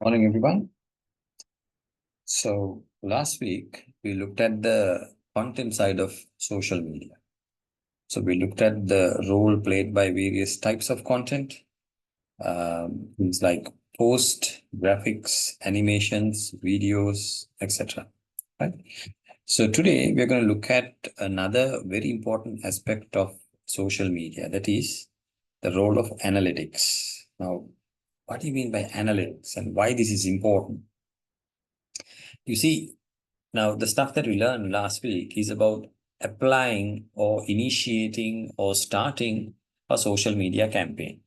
Morning, everyone. So last week we looked at the content side of social media. So we looked at the role played by various types of content, things like post, graphics, animations, videos, etc. Right? So today we're going to look at another very important aspect of social media, that is the role of analytics. Now, what do you mean by analytics and why this is important? You see, now the stuff that we learned last week is about applying or initiating or starting a social media campaign,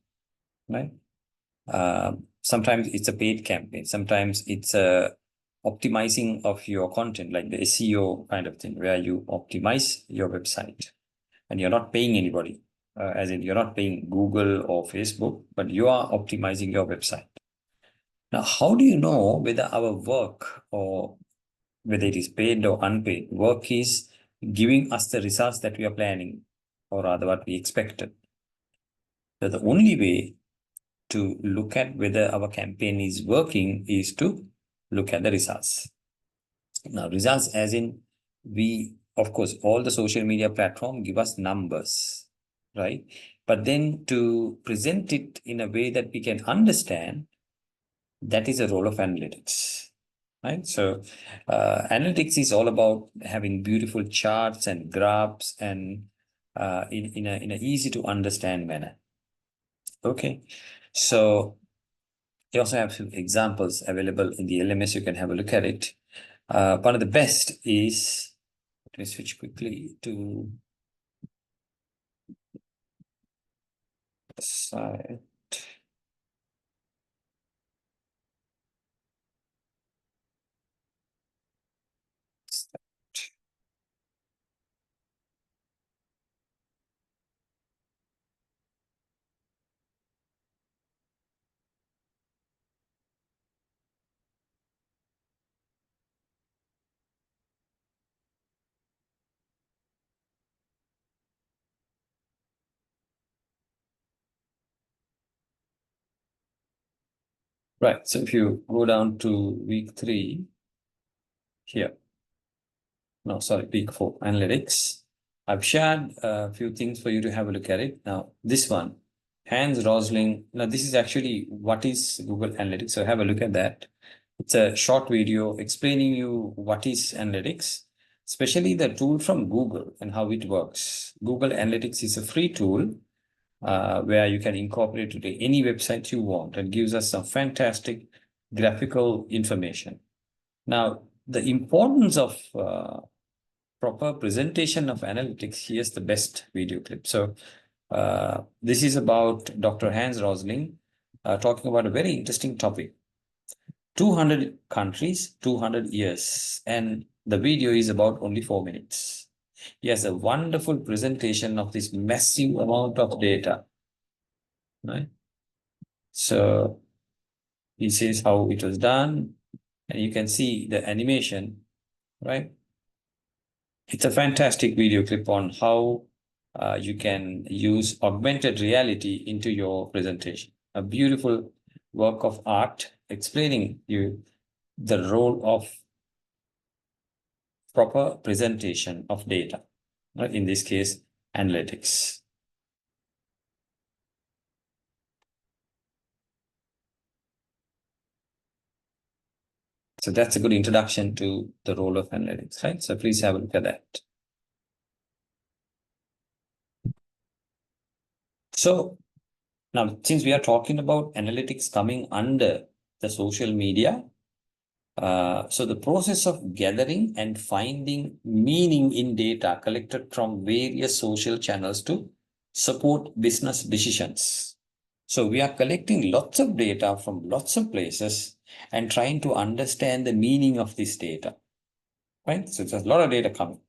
right? Sometimes it's a paid campaign. Sometimes it's a optimizing of your content, like the SEO kind of thing, where you optimize your website and you're not paying anybody, as in you're not paying Google or Facebook, but you are optimizing your website. Now, how do you know whether our work or whether it is paid or unpaid, work is giving us the results that we are planning, or rather what we expected? So the only way to look at whether our campaign is working is to look at the results. Now, results as in of course, all the social media platform give us numbers, right? But then to present it in a way that we can understand, that is a role of analytics. Right? So analytics is all about having beautiful charts and graphs and in a easy to understand manner. Okay. So you also have some examples available in the LMS. You can have a look at it. One of the best is, let me switch quickly to the side. Right. So if you go down to week 3 here, no, sorry, week 4, analytics. I've shared a few things for you to have a look at it. Now, this one, Hans Rosling. Now, this is actually what is Google Analytics. So have a look at that. It's a short video explaining you what is analytics, especially the tool from Google and how it works. Google Analytics is a free tool where you can incorporate it to any website you want and gives us some fantastic graphical information. Now, the importance of proper presentation of analytics, here's the best video clip. So this is about Dr. Hans Rosling talking about a very interesting topic. 200 countries, 200 years, and the video is about only 4 minutes. He has a wonderful presentation of this massive amount of data, right? So he says how it was done, and you can see the animation, right? It's a fantastic video clip on how you can use augmented reality into your presentation. A beautiful work of art explaining you the role of proper presentation of data, right? In this case, analytics. So that's a good introduction to the role of analytics, right? So please have a look at that. So now, since we are talking about analytics coming under the social media, so the process of gathering and finding meaning in data collected from various social channels to support business decisions. So we are collecting lots of data from lots of places and trying to understand the meaning of this data, right? So there's a lot of data coming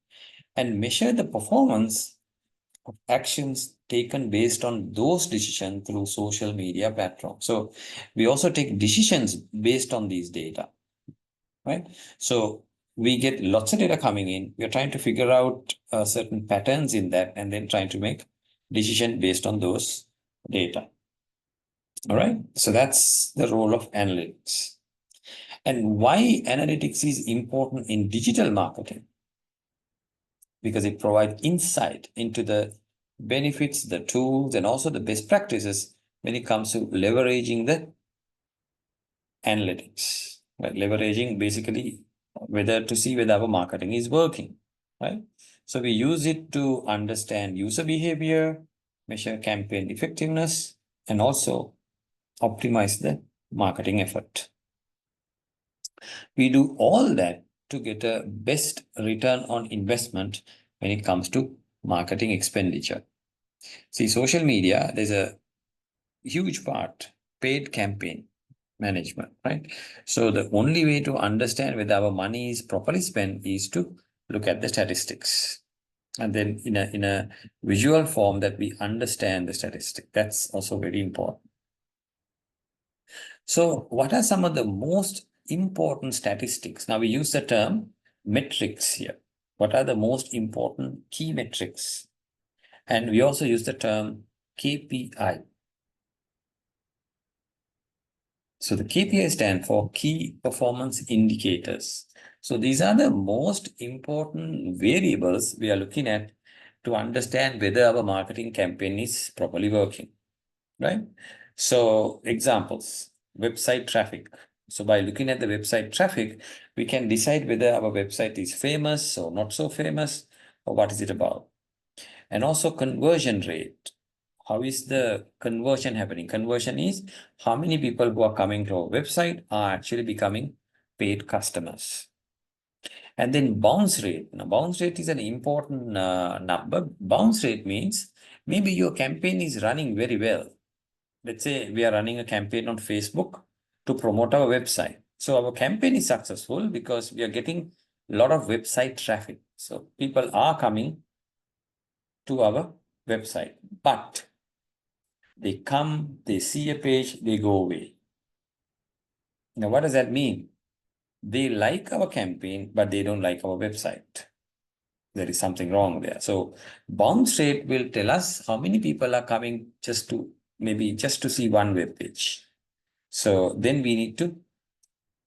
and measure the performance of actions taken based on those decisions through social media platforms. So we also take decisions based on these data, right? So we get lots of data coming in. We're trying to figure out certain patterns in that and then trying to make decision based on those data. All right. So that's the role of analytics. And why analytics is important in digital marketing? Because it provides insight into the benefits, the tools, and also the best practices when it comes to leveraging the analytics, right? Leveraging basically whether to see whether our marketing is working, right? So we use it to understand user behavior, measure campaign effectiveness, and also optimize the marketing effort. We do all that to get a best return on investment when it comes to marketing expenditure. See, social media, there's a huge part, paid campaign management, right? So the only way to understand whether our money is properly spent is to look at the statistics. And then in a visual form that we understand the statistic. That's also very important. So what are some of the most important statistics? Now we use the term metrics here. What are the most important key metrics? And we also use the term KPI. So the KPI stand for key performance indicators. So these are the most important variables we are looking at to understand whether our marketing campaign is properly working, right? So examples, website traffic. So by looking at the website traffic, we can decide whether our website is famous or not so famous, or what is it about. And also conversion rate. How is the conversion happening? Conversion is how many people who are coming to our website are actually becoming paid customers. And then bounce rate. Now, bounce rate is an important number. Bounce rate means maybe your campaign is running very well. Let's say we are running a campaign on Facebook to promote our website. So our campaign is successful because we are getting a lot of website traffic. So people are coming to our website, but they come, they see a page, they go away. Now, what does that mean? They like our campaign, but they don't like our website. There is something wrong there. So bounce rate will tell us how many people are coming just to see one web page. So then we need to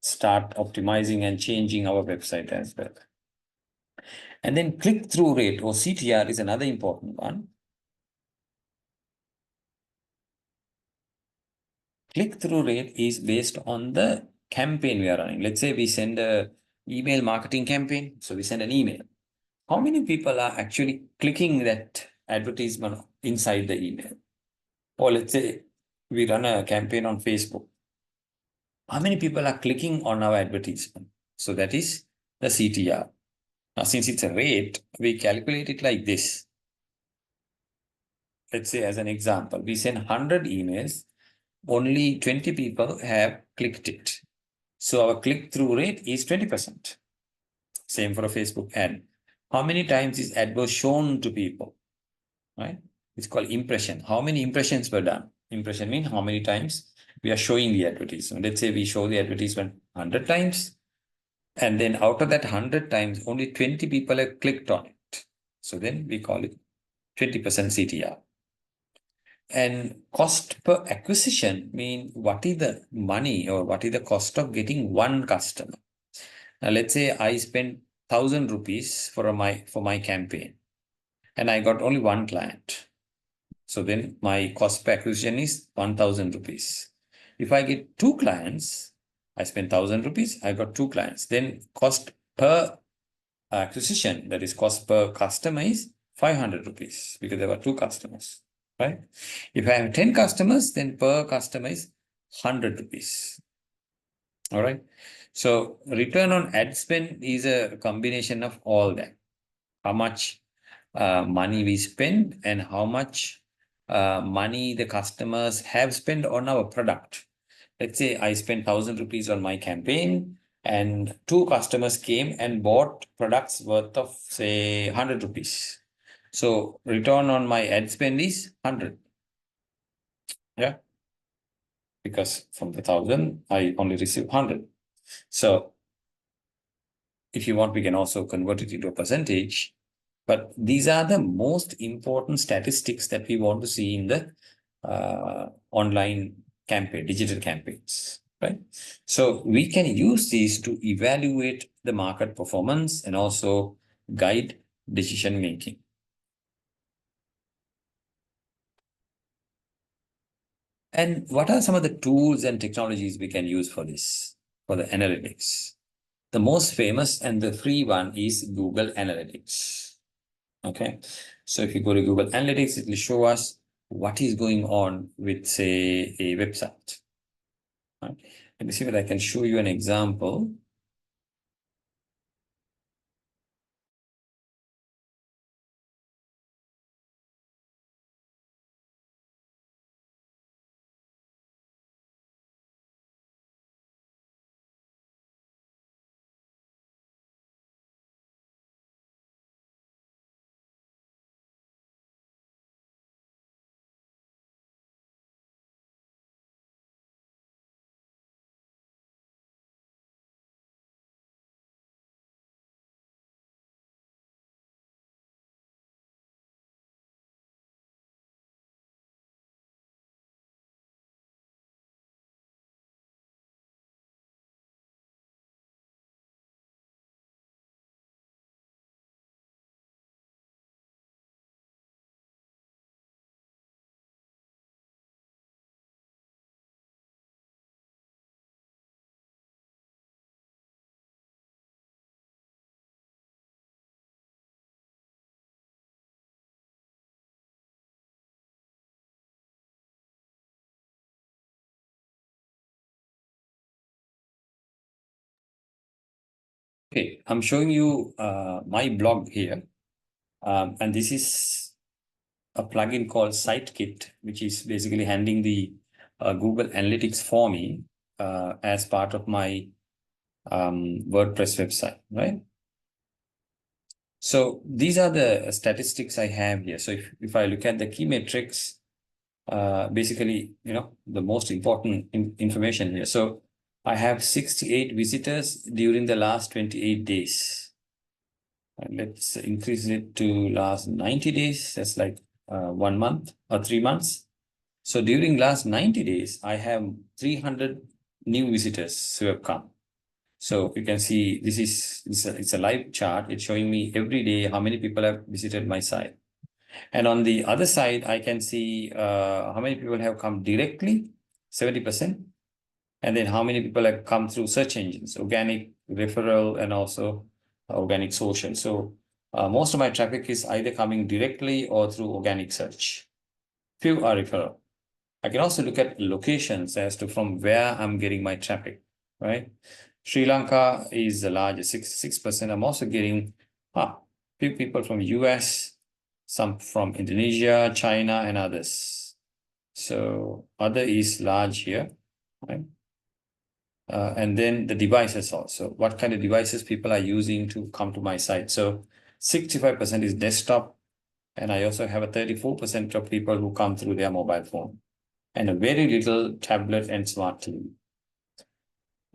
start optimizing and changing our website as well. And then click-through rate or CTR is another important one. Click-through rate is based on the campaign we are running. Let's say we send a email marketing campaign. So we send an email. How many people are actually clicking that advertisement inside the email? Or let's say we run a campaign on Facebook. How many people are clicking on our advertisement? So that is the CTR. Now, since it's a rate, we calculate it like this. Let's say as an example, we send 100 emails, only 20 people have clicked it. So our click-through rate is 20%. Same for a Facebook ad. How many times is ad was shown to people, right? It's called impression. How many impressions were done? Impression means how many times we are showing the advertisement. Let's say we show the advertisement 100 times, and then out of that 100 times, only 20 people have clicked on it. So then we call it 20% CTR. And cost per acquisition mean what is the money or what is the cost of getting one customer. Now let's say I spent 1,000 rupees for my campaign, and I got only one client. So then my cost per acquisition is 1,000 rupees. If I get two clients, I spent 1,000 rupees, I got two clients. Then cost per acquisition, that is cost per customer, is 500 rupees because there were two customers, right? If I have 10 customers, then per customer is 100 rupees. All right. So return on ad spend is a combination of all that. How much money we spend and how much money the customers have spent on our product. Let's say I spent 1,000 rupees on my campaign and two customers came and bought products worth of, say, 100 rupees. So return on my ad spend is 100. Yeah. Because from the 1,000, I only receive 100. So if you want, we can also convert it into a percentage. But these are the most important statistics that we want to see in the online campaign, digital campaigns. right? So we can use these to evaluate the market performance and also guide decision making. And what are some of the tools and technologies we can use for this, for the analytics? The most famous and the free one is Google Analytics. Okay. So if you go to Google Analytics, it will show us what is going on with, say, a website. Right? Let me see if I can show you an example. Okay, I'm showing you my blog here. And this is a plugin called SiteKit, which is basically handling the Google Analytics for me as part of my WordPress website, right? So these are the statistics I have here. So if I look at the key metrics, basically, the most important information here. So I have 68 visitors during the last 28 days. And let's increase it to last 90 days. That's like 1 month or 3 months. So during last 90 days, I have 300 new visitors who have come. So you can see it's a live chart. It's showing me every day how many people have visited my site. And on the other side, I can see how many people have come directly, 70%. And then how many people have come through search engines, organic, referral, and also organic social. So most of my traffic is either coming directly or through organic search. Few are referral. I can also look at locations as to from where I'm getting my traffic, right? Sri Lanka is the largest, 6%. I'm also getting few people from US, some from Indonesia, China, and others. So other is large here, right? And then the devices also. What kind of devices people are using to come to my site. So 65% is desktop. And I also have a 34% of people who come through their mobile phone and a very little tablet and smart TV.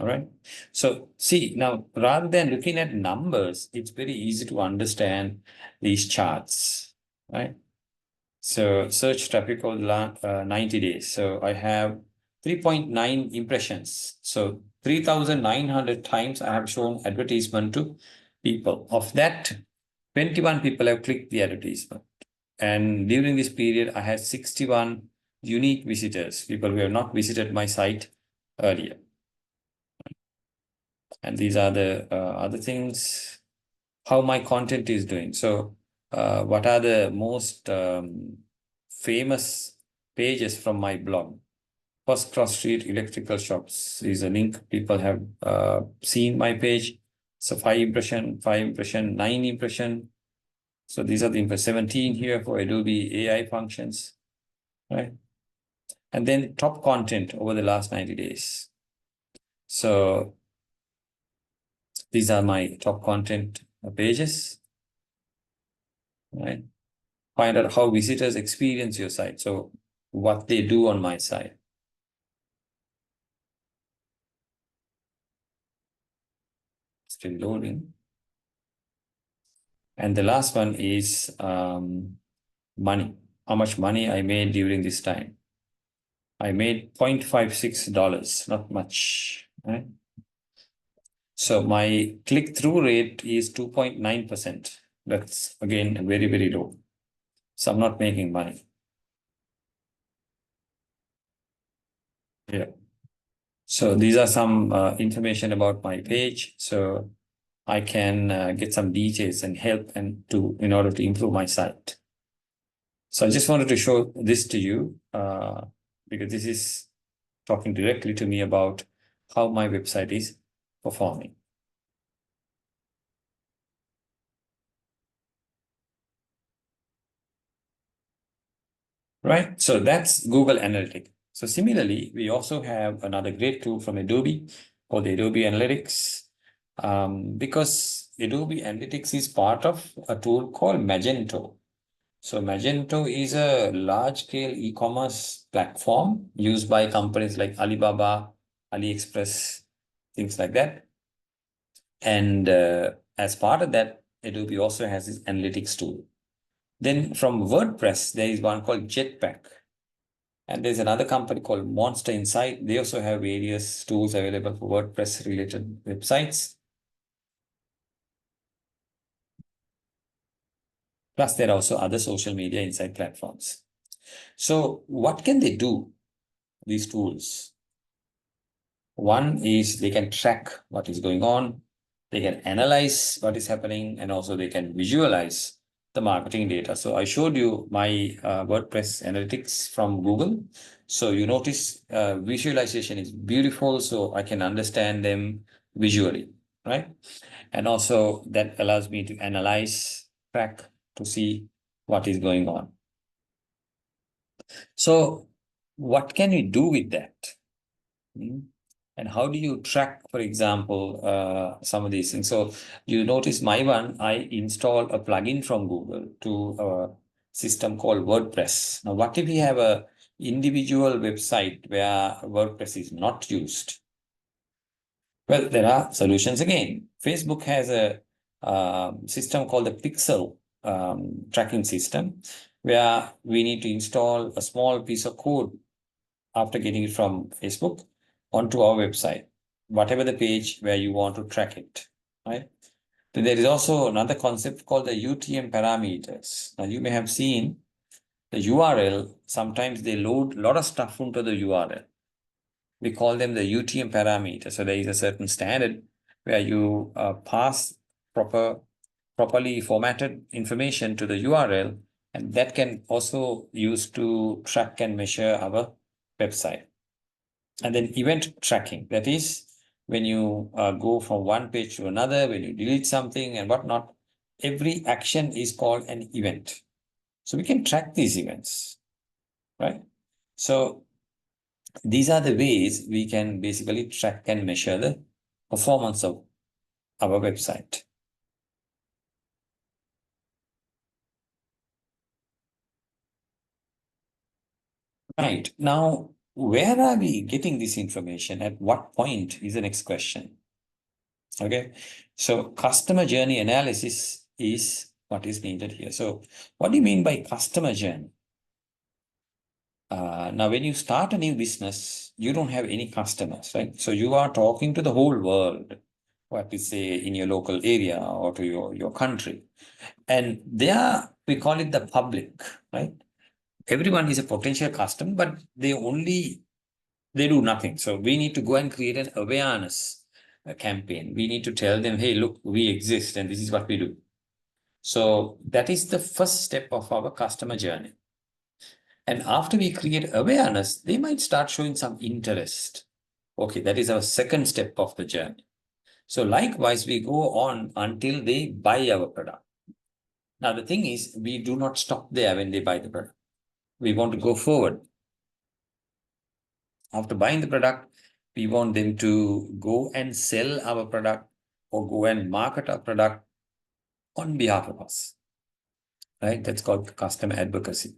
All right. So see, now rather than looking at numbers, it's very easy to understand these charts, right? So search traffic over the last 90 days. So I have 3.9 impressions. So 3,900 times I have shown advertisement to people. Of that, 21 people have clicked the advertisement. And during this period, I had 61 unique visitors, people who have not visited my site earlier. And these are the other things, how my content is doing. So what are the most famous pages from my blog? First Cross Street Electrical Shops is a link. People have seen my page. So 5 impression, 5 impression, 9 impression. So these are the 17 here for Adobe AI functions, right? And then top content over the last 90 days. So these are my top content pages, right? Find out how visitors experience your site. So what they do on my site. Still loading. And the last one is money. How much money I made during this time. I made $0.56, not much, right? So my click-through rate is 2.9%. That's again very, very low. So I'm not making money. Yeah. So these are some information about my page. So I can get some details and help in order to improve my site. So I just wanted to show this to you because this is talking directly to me about how my website is performing. Right? So that's Google Analytics. So similarly, we also have another great tool from Adobe called Adobe Analytics, because Adobe Analytics is part of a tool called Magento. So Magento is a large-scale e-commerce platform used by companies like Alibaba, AliExpress, things like that. And as part of that, Adobe also has this analytics tool. Then from WordPress, there is one called Jetpack. And there's another company called Monster Insight. They also have various tools available for WordPress related websites. Plus, there are also other social media insight platforms. So what can they do, these tools? One is they can track what is going on. They can analyze what is happening, and also they can visualize the marketing data. So I showed you my WordPress analytics from Google. So you notice visualization is beautiful, so I can understand them visually, right? And also that allows me to analyze, track to see what is going on. So what can we do with that? Hmm? And how do you track, for example, some of these things? So you notice my one, I installed a plugin from Google to a system called WordPress. Now, what if we have a individual website where WordPress is not used? Well, there are solutions again. Facebook has a system called the Pixel tracking system, where we need to install a small piece of code after getting it from Facebook onto our website, whatever the page where you want to track it, right? Then there is also another concept called the UTM parameters. Now you may have seen the URL, sometimes they load a lot of stuff into the URL. We call them the UTM parameter. So there is a certain standard where you pass properly formatted information to the URL, and that can also use to track and measure our website. And then event tracking, that is when you go from one page to another, when you delete something and whatnot, every action is called an event. So we can track these events, right? So these are the ways we can basically track and measure the performance of our website. Right. Now, where are we getting this information? At what point is the next question? Okay. So customer journey analysis is what is needed here. So what do you mean by customer journey? Now, when you start a new business, you don't have any customers, right? So you are talking to the whole world, what we say in your local area or to your country. And there we call it the public, right? Everyone is a potential customer, but they do nothing. So we need to go and create an awareness campaign. We need to tell them, hey, look, we exist and this is what we do. So that is the first step of our customer journey. And after we create awareness, they might start showing some interest. Okay, that is our second step of the journey. So likewise, we go on until they buy our product. Now, the thing is, we do not stop there when they buy the product. We want to go forward. After buying the product, we want them to go and sell our product or go and market our product on behalf of us, right? That's called customer advocacy.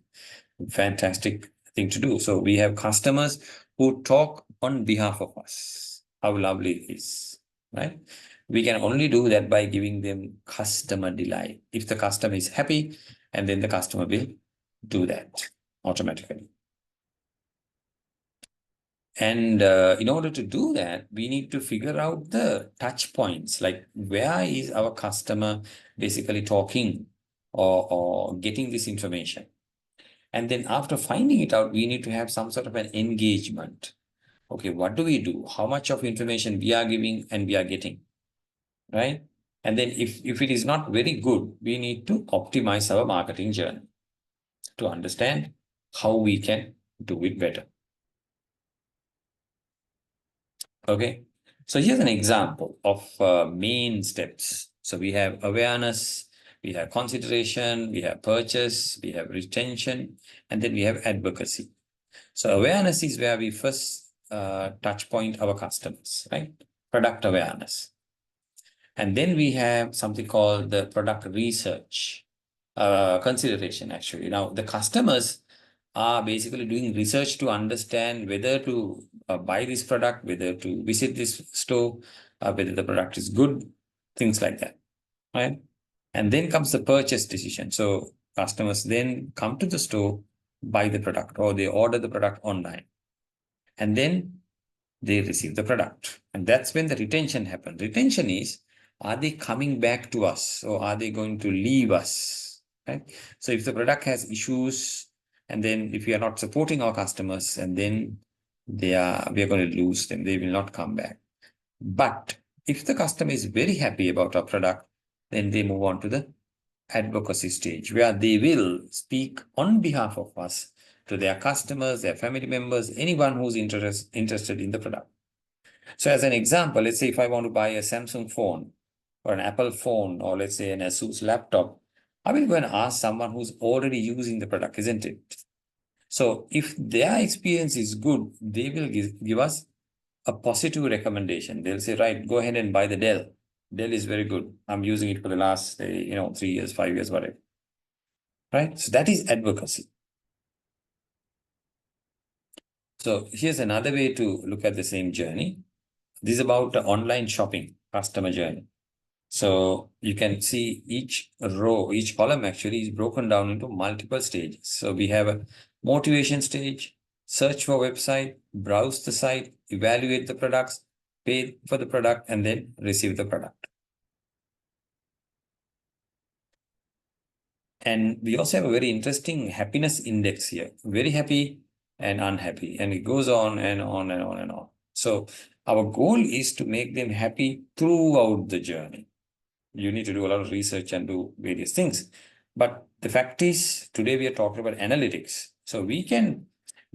Fantastic thing to do. So we have customers who talk on behalf of us. How lovely it is, right? We can only do that by giving them customer delight. If the customer is happy, and then the customer will do that automatically. And in order to do that, we need to figure out the touch points, like where is our customer basically talking or getting this information. And then after finding it out, we need to have some sort of an engagement. Okay, what do we do? How much of information we are giving and we are getting, right? And then if it is not very good, we need to optimize our marketing journey to understand how we can do it better. Okay, so here's an example of main steps. So we have awareness, we have consideration, we have purchase, we have retention, and then we have advocacy. So awareness is where we first touch point our customers, right? Product awareness. And then we have something called the product research consideration, actually. Now, the customers are basically doing research to understand whether to buy this product, whether to visit this store, whether the product is good, things like that, right? And then comes the purchase decision. So customers then come to the store, buy the product, or they order the product online, and then they receive the product. And that's when the retention happens. Retention is, are they coming back to us or are they going to leave us? Right? So if the product has issues, and then if we are not supporting our customers, and then we are going to lose them, they will not come back. But if the customer is very happy about our product, then they move on to the advocacy stage, where they will speak on behalf of us to their customers, their family members, anyone who's interested in the product. So as an example, let's say if I want to buy a Samsung phone or an Apple phone, or let's say an Asus laptop, I will go and ask someone who's already using the product, isn't it? So if their experience is good, they will give us a positive recommendation. They'll say, right, go ahead and buy the Dell. Dell is very good. I'm using it for the last, 3 years, 5 years, whatever. Right? So that is advocacy. So here's another way to look at the same journey. This is about the online shopping customer journey. So you can see each row, each column actually is broken down into multiple stages. So we have a motivation stage, search for website, browse the site, evaluate the products, pay for the product, and then receive the product. And we also have a very interesting happiness index here, very happy and unhappy. And it goes on and on and on and on. So our goal is to make them happy throughout the journey. You need to do a lot of research and do various things. But the fact is, today we are talking about analytics. So we can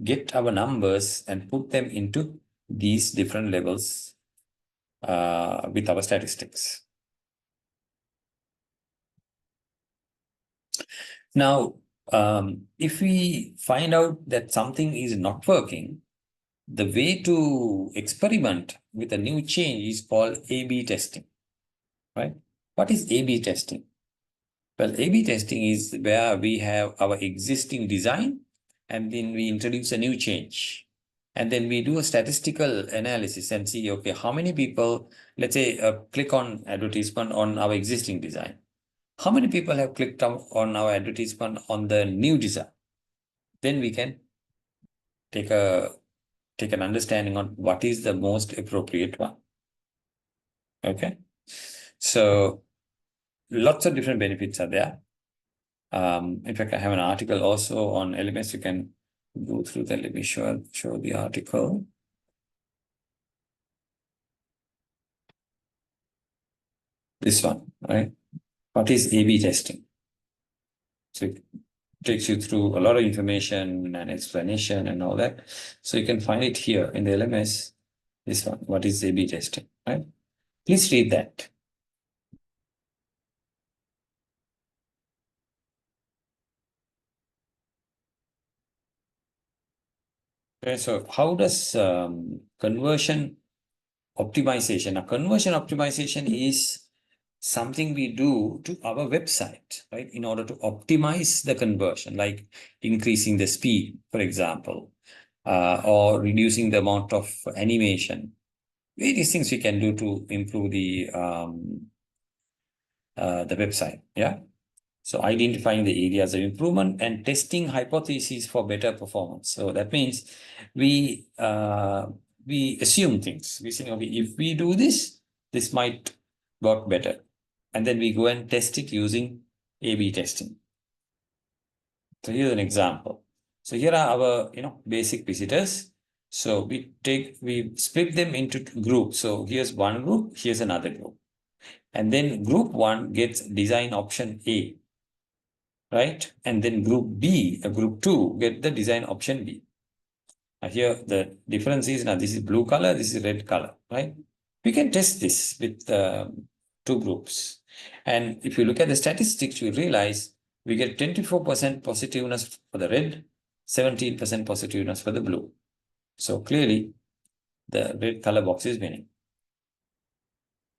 get our numbers and put them into these different levels with our statistics. Now, if we find out that something is not working, the way to experiment with a new change is called A/B testing, right? What is A/B testing? Well, A/B testing is where we have our existing design and then we introduce a new change. And then we do a statistical analysis and see, okay, how many people, let's say, click on advertisement on our existing design. How many people have clicked on our advertisement on the new design? Then we can take an understanding on what is the most appropriate one. Okay. So lots of different benefits are there. In fact, I have an article also on LMS. You can go through that. Let me show the article. This one, right? What is A/B testing? So it takes you through a lot of information and explanation and all that. So you can find it here in the LMS. This one, what is A/B testing, right? Please read that. Okay, so how does conversion optimization? Now, conversion optimization is something we do to our website, right? In order to optimize the conversion, like increasing the speed, for example, or reducing the amount of animation. Various things we can do to improve the website. Yeah. So identifying the areas of improvement and testing hypotheses for better performance. So that means we assume things. We say, okay, if we do this, this might work better. And then we go and test it using A/B testing. So here's an example. So here are our basic visitors. So we split them into groups. So here's one group, here's another group. And then group one gets design option A, right? And then group two get the design option B. Here the difference is now this is blue color, this is red color, right? We can test this with two groups. And if you look at the statistics, you realize we get 24% positiveness for the red, 17% positiveness for the blue. So clearly the red color box is winning,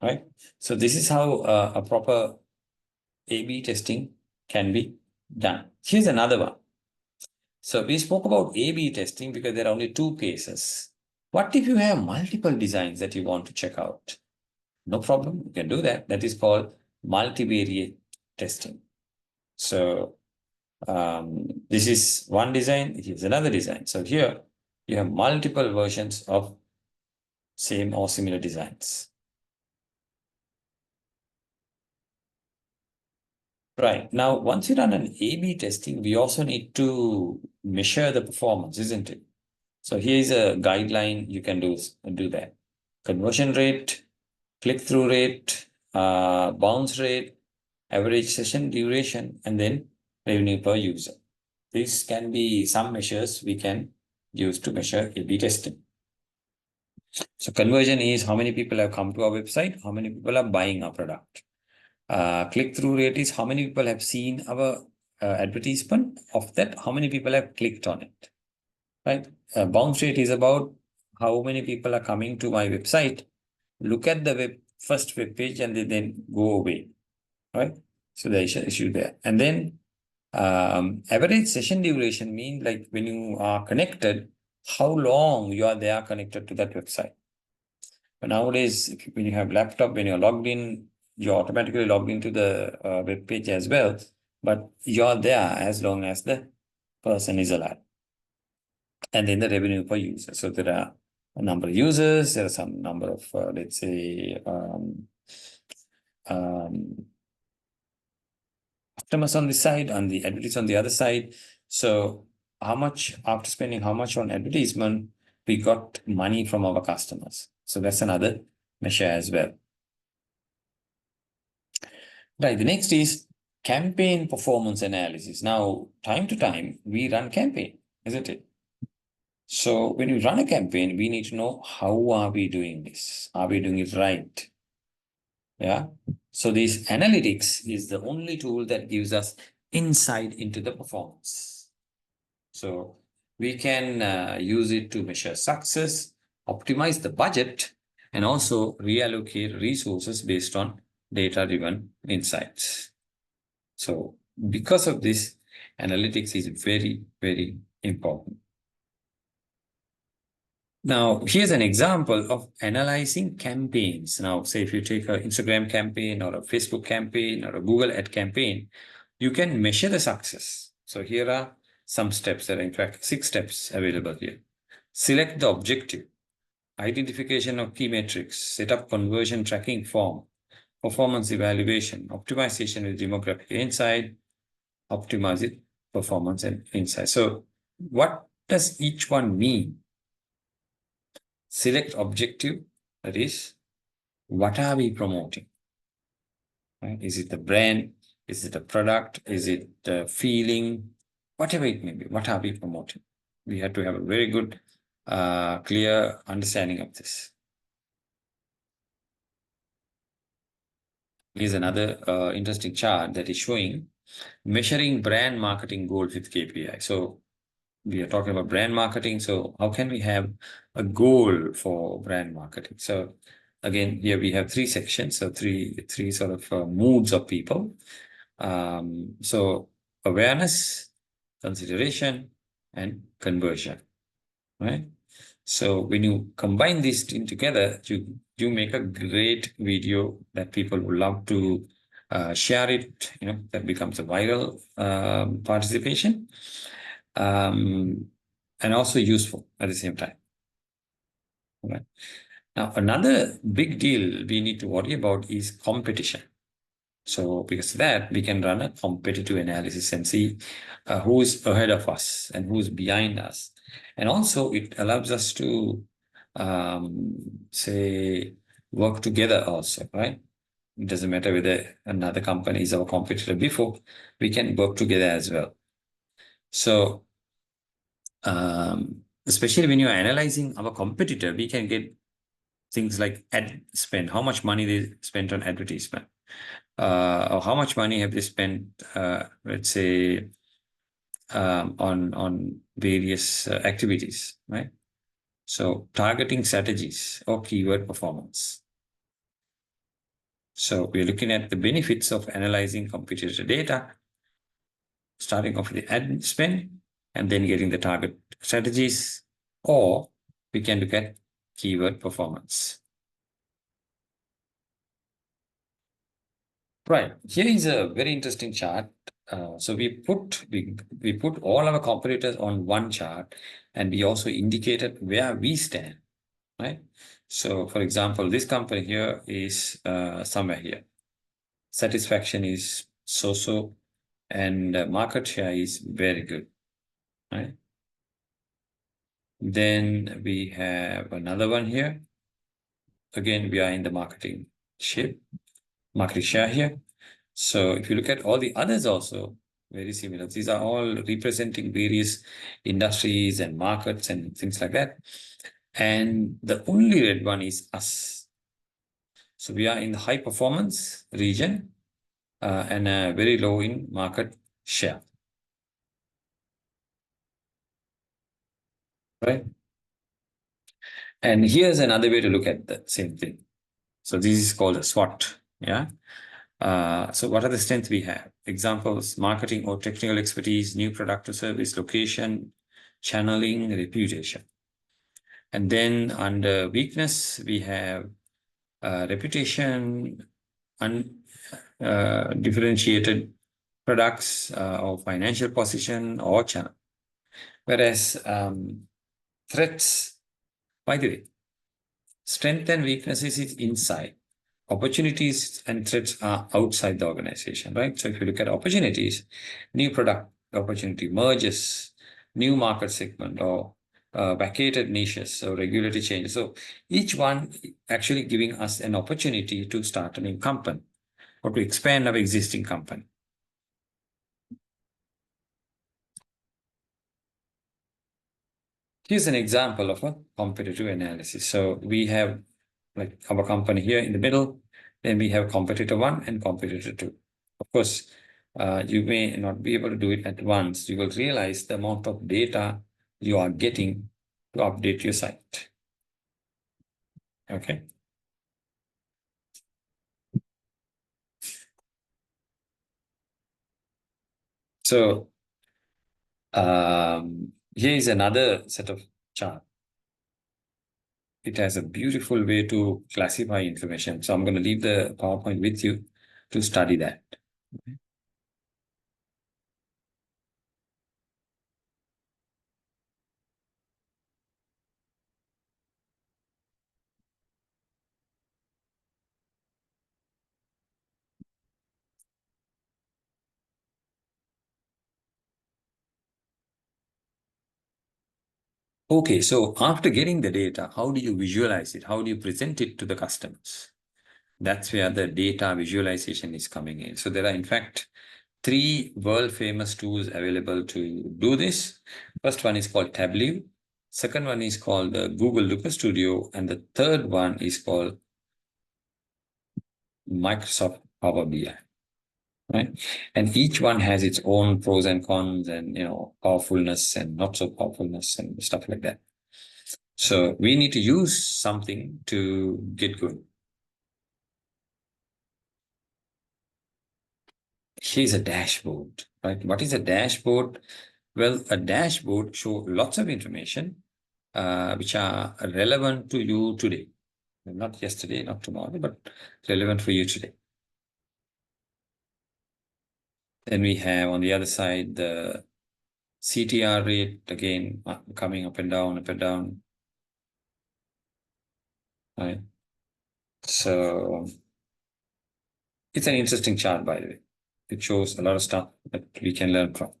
right? So this is how a proper A/B testing can be done. Here's another one. So we spoke about A/B testing because there are only two cases. What if you have multiple designs that you want to check out? No problem, you can do that. That is called multivariate testing. So this is one design, here's another design. So here you have multiple versions of same or similar designs. Right. Now, once you run an A/B testing, we also need to measure the performance, isn't it? So here is a guideline you can do that. Conversion rate, click-through rate, bounce rate, average session duration, and then revenue per user. These can be some measures we can use to measure A/B testing. So conversion is how many people have come to our website, how many people are buying our product. Click-through rate is how many people have seen our advertisement. Of that, how many people have clicked on it, right? Bounce rate is about how many people are coming to my website, look at the first web page, and they then go away, right? So the issue there. And then average session duration means like when you are connected, how long you are there connected to that website. But nowadays, when you have laptop, when you're logged in, you're automatically logged into the web page as well, but you're there as long as the person is alive. And then the revenue per user. So there are a number of users, there are some number of, let's say, customers on this side and the advertisers on the other side. So how much, after spending how much on advertisement, we got money from our customers. So that's another measure as well. Right, the next is campaign performance analysis. Now, time to time, we run campaign, isn't it? So when we run a campaign, we need to know how are we doing this? Are we doing it right? Yeah. So this analytics is the only tool that gives us insight into the performance. So we can use it to measure success, optimize the budget, and also reallocate resources based on data-driven insights. So because of this, analytics is very, very important. Now, here's an example of analyzing campaigns. Now, say if you take an Instagram campaign or a Facebook campaign or a Google ad campaign, you can measure the success. So here are some steps. There are in fact 6 steps available here. Select the objective, identification of key metrics, set up conversion tracking form, performance evaluation, optimization with demographic insight, optimize it, performance and insight. So what does each one mean? Select objective, that is, what are we promoting? Right? Is it the brand? Is it a product? Is it the feeling? Whatever it may be, what are we promoting? We have to have a very good, clear understanding of this. Here's another interesting chart that is showing measuring brand marketing goals with KPI. So we are talking about brand marketing. So how can we have a goal for brand marketing? So again, here we have 3 sections. So three sort of moods of people. So awareness, consideration, and conversion, right? So when you combine these together, you make a great video that people would love to share it, that becomes a viral participation, and also useful at the same time. Right. Now, another big deal we need to worry about is competition. So because of that, we can run a competitive analysis and see who's ahead of us and who's behind us. And also it allows us to say work together also, right? It doesn't matter whether another company is our competitor before, we can work together as well. So especially when you're analyzing our competitor, we can get things like ad spend, how much money they spent on advertisement, or how much money have they spent, let's say, on various activities, right? So targeting strategies or keyword performance. So we're looking at the benefits of analyzing competitor data, starting off with the ad spend and then getting the target strategies, or we can look at keyword performance. Right. Here is a very interesting chart. So we put all our competitors on one chart, and we also indicated where we stand. Right. So, for example, this company here is somewhere here. Satisfaction is so, and market share is very good. Right. Then we have another one here. Again, we are in the market share here. So if you look at all the others also, very similar. These are all representing various industries and markets and things like that. And the only red one is us. So we are in the high performance region and very low in market share. Right? And here's another way to look at the same thing. So this is called a SWOT. Yeah. So what are the strengths we have? Examples: marketing or technical expertise, new product or service, location, channeling, reputation. And then under weakness, we have reputation, differentiated products or financial position or channel. Whereas threats, by the way, strength and weaknesses is inside. Opportunities and threats are outside the organization, right? So if you look at opportunities, new product opportunity, mergers, new market segment, or vacated niches or regulatory changes. So each one actually giving us an opportunity to start a new company or to expand our existing company. Here's an example of a competitive analysis. So we have like our company here in the middle, then we have competitor 1 and competitor 2. Of course, you may not be able to do it at once. You will realize the amount of data you are getting to update your site. Okay. So here is another set of chart. It has a beautiful way to classify information. So I'm going to leave the PowerPoint with you to study that. Okay, so after getting the data, how do you visualize it? How do you present it to the customers? That's where the data visualization is coming in. So there are, in fact, 3 world famous tools available to do this. First one is called Tableau. Second one is called Google Looker Studio. And the third one is called Microsoft Power BI. Right? And each one has its own pros and cons and, powerfulness and not so powerfulness and stuff like that. So we need to use something to get good. Here's a dashboard, right? What is a dashboard? Well, a dashboard shows lots of information which are relevant to you today. Not yesterday, not tomorrow, but relevant for you today. Then we have on the other side the CTR rate, again coming up and down, right? So it's an interesting chart, by the way. It shows a lot of stuff that we can learn from.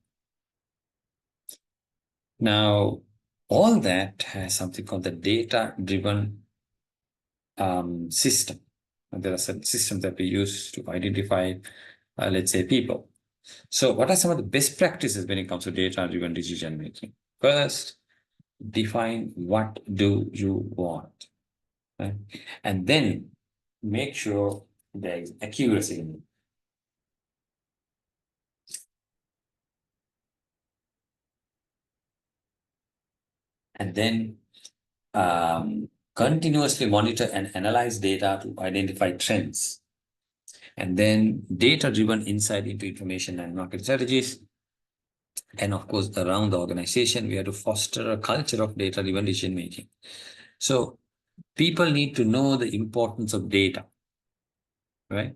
Now, all that has something called the data-driven system. And there are certain systems that we use to identify, let's say, people. So what are some of the best practices when it comes to data-driven decision making? First, define what do you want, right? And then make sure there is accuracy in it. And then continuously monitor and analyze data to identify trends. And then data-driven insight into information and market strategies. And of course, around the organization, we have to foster a culture of data-driven decision making. So people need to know the importance of data, right?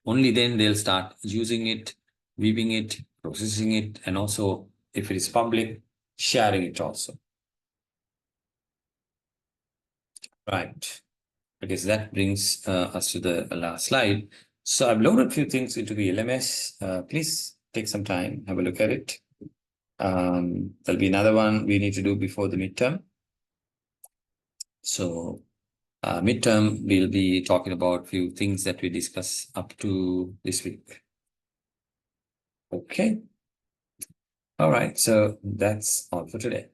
Only then they'll start using it, viewing it, processing it, and also, if it is public, sharing it also. Right. I guess that brings us to the last slide. So I've loaded a few things into the LMS. Please take some time, have a look at it. There'll be another one we need to do before the midterm. So midterm, we'll be talking about a few things that we discuss up to this week. Okay. All right. So that's all for today.